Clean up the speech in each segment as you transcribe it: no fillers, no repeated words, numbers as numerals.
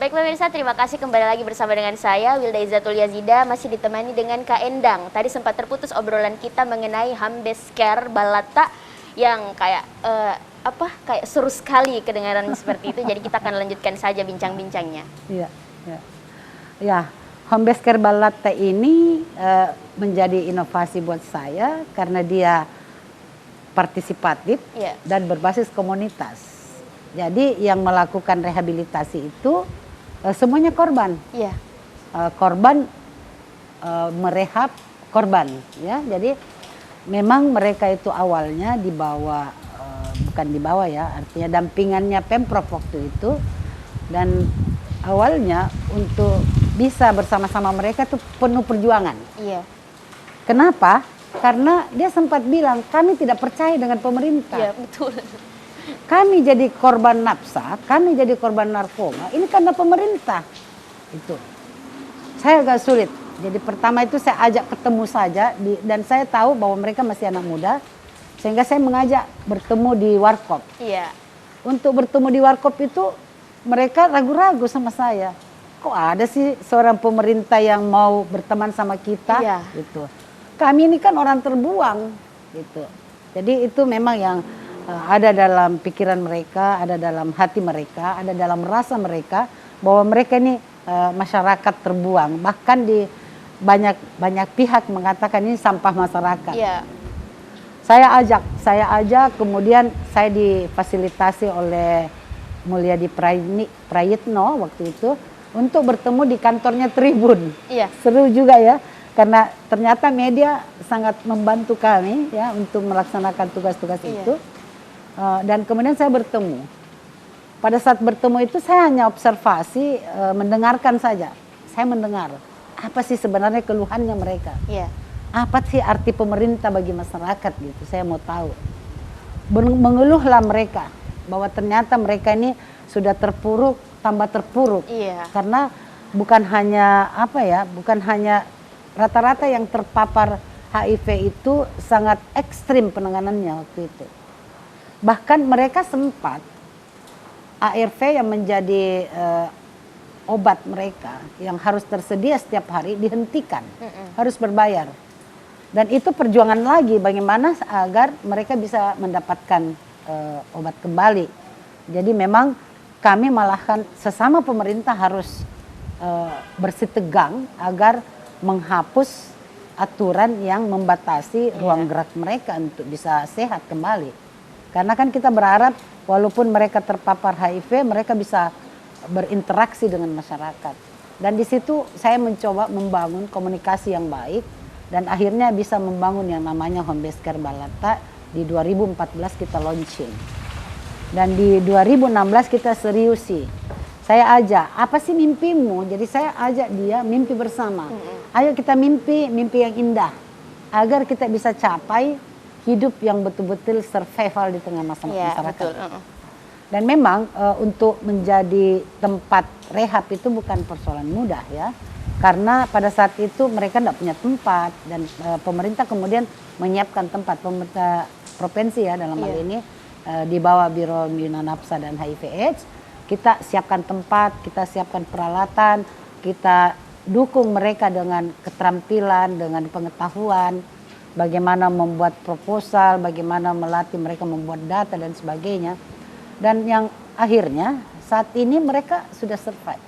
Baik pemirsa, terima kasih kembali lagi bersama dengan saya Wilda Izzatul Yazida, masih ditemani dengan Kak Endang. Tadi sempat terputus obrolan kita mengenai Hambesker Balata yang kayak kayak seru sekali kedengaran seperti itu. Jadi kita akan lanjutkan saja bincang-bincangnya. Iya, ya. Ya, Hambesker Balata ini menjadi inovasi buat saya karena dia partisipatif dan berbasis komunitas. Jadi yang melakukan rehabilitasi itu semuanya korban. Iya. Korban merehab korban, ya. Jadi memang mereka itu awalnya dibawa, bukan dibawa ya, artinya dampingannya Pemprov waktu itu, dan awalnya untuk bisa bersama-sama mereka itu penuh perjuangan. Iya. Kenapa? Karena dia sempat bilang kami tidak percaya dengan pemerintah. Iya, betul. Kami jadi korban nafsa, kami jadi korban narkoba, ini karena pemerintah. Itu. Saya agak sulit. Jadi pertama itu saya ajak ketemu saja, dan saya tahu bahwa mereka masih anak muda, sehingga saya mengajak bertemu di warkop. Iya. Untuk bertemu di warkop itu, mereka ragu-ragu sama saya. Kok ada sih seorang pemerintah yang mau berteman sama kita? Iya. Gitu. Kami ini kan orang terbuang. Gitu. Jadi itu memang yang ada dalam pikiran mereka, ada dalam hati mereka, ada dalam rasa mereka bahwa mereka ini masyarakat terbuang. Bahkan di banyak pihak mengatakan ini sampah masyarakat. Yeah. Saya ajak, kemudian saya difasilitasi oleh Mulyadi Prayitno waktu itu untuk bertemu di kantornya Tribun. Yeah. Seru juga ya, karena ternyata media sangat membantu kami ya untuk melaksanakan tugas-tugas itu. Dan kemudian saya bertemu. Pada saat bertemu itu saya hanya observasi, mendengarkan saja. Saya mendengar apa sih sebenarnya keluhannya mereka. Yeah. Apa sih arti pemerintah bagi masyarakat gitu. Saya mau tahu. Mengeluhlah mereka bahwa ternyata mereka ini sudah terpuruk, tambah terpuruk. Yeah. Karena bukan hanya bukan hanya rata-rata yang terpapar HIV itu sangat ekstrim penanganannya waktu itu. Bahkan mereka sempat ARV yang menjadi obat mereka yang harus tersedia setiap hari dihentikan, harus berbayar. Dan itu perjuangan lagi bagaimana agar mereka bisa mendapatkan obat kembali. Jadi memang kami malahkan sesama pemerintah harus bersitegang agar menghapus aturan yang membatasi ruang gerak mereka untuk bisa sehat kembali. Karena kan kita berharap walaupun mereka terpapar HIV, mereka bisa berinteraksi dengan masyarakat. Dan di situ saya mencoba membangun komunikasi yang baik dan akhirnya bisa membangun yang namanya Hambesker Balata. Di 2014 kita launching. Dan di 2016 kita seriusi. Saya ajak, apa sih mimpimu? Jadi saya ajak dia mimpi bersama. Ayo kita mimpi yang indah. Agar kita bisa capai hidup yang betul-betul survival di tengah masyarakat. Betul. Dan memang untuk menjadi tempat rehab itu bukan persoalan mudah ya. Karena pada saat itu mereka tidak punya tempat dan pemerintah kemudian menyiapkan tempat. Pemerintah provinsi ya dalam hal ini di bawah Biro Pembinaan Nafsa dan HIV/AIDS, kita siapkan tempat, kita siapkan peralatan, kita dukung mereka dengan keterampilan, dengan pengetahuan, bagaimana membuat proposal, bagaimana melatih mereka membuat data dan sebagainya. Dan yang akhirnya saat ini mereka sudah survive.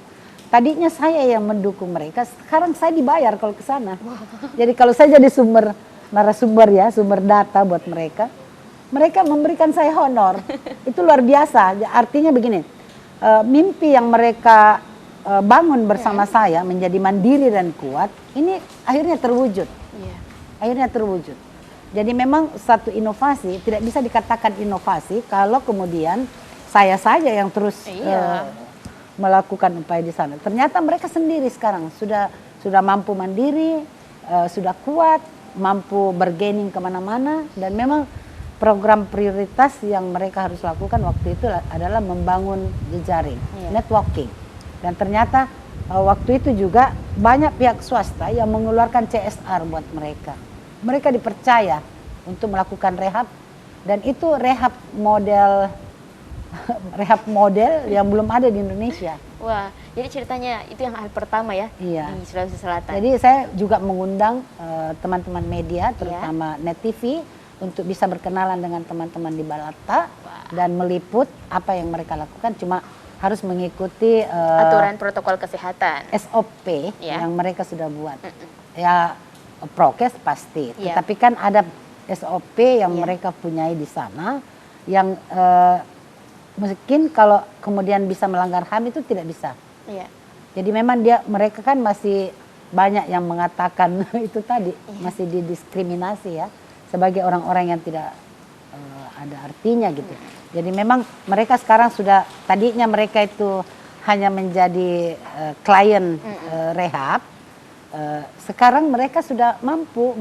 Tadinya saya yang mendukung mereka, sekarang saya dibayar kalau ke sana. Jadi kalau saya jadi narasumber ya, sumber data buat mereka, mereka memberikan saya honor. Itu luar biasa. Artinya begini, mimpi yang mereka bangun bersama saya menjadi mandiri dan kuat, ini akhirnya terwujud. Akhirnya terwujud. Jadi memang satu inovasi tidak bisa dikatakan inovasi kalau kemudian saya saja yang terus melakukan upaya di sana. Ternyata mereka sendiri sekarang sudah mampu mandiri, sudah kuat, mampu bergaining kemana-mana, dan memang program prioritas yang mereka harus lakukan waktu itu adalah membangun jejaring, networking. Dan ternyata waktu itu juga banyak pihak swasta yang mengeluarkan CSR buat mereka. Mereka dipercaya untuk melakukan rehab, dan itu rehab model rehab model yang belum ada di Indonesia. Wah, jadi ceritanya itu yang hal pertama ya Iya. di Sulawesi Selatan. Jadi saya juga mengundang teman-teman media, terutama Net TV, untuk bisa berkenalan dengan teman-teman di Balata dan meliput apa yang mereka lakukan. Cuma harus mengikuti aturan protokol kesehatan, SOP yang mereka sudah buat. Ya prokes pasti, tetapi kan ada SOP yang mereka punyai di sana yang mungkin kalau kemudian bisa melanggar HAM itu tidak bisa. Iya. Jadi memang mereka kan masih banyak yang mengatakan itu tadi masih didiskriminasi ya sebagai orang-orang yang tidak ada artinya gitu. Jadi memang mereka sekarang sudah, tadinya mereka itu hanya menjadi klien rehab, sekarang mereka sudah mampu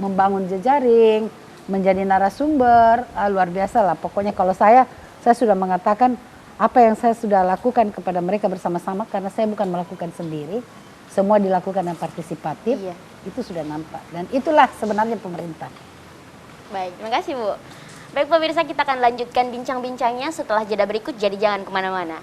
membangun jejaring, menjadi narasumber, luar biasa lah. Pokoknya kalau saya sudah mengatakan apa yang saya sudah lakukan kepada mereka bersama-sama, karena saya bukan melakukan sendiri, semua dilakukan yang partisipatif, itu sudah nampak. Dan itulah sebenarnya pemerintah. Baik, terima kasih Bu. Baik pemirsa, kita akan lanjutkan bincang-bincangnya setelah jeda berikut, jadi jangan kemana-mana.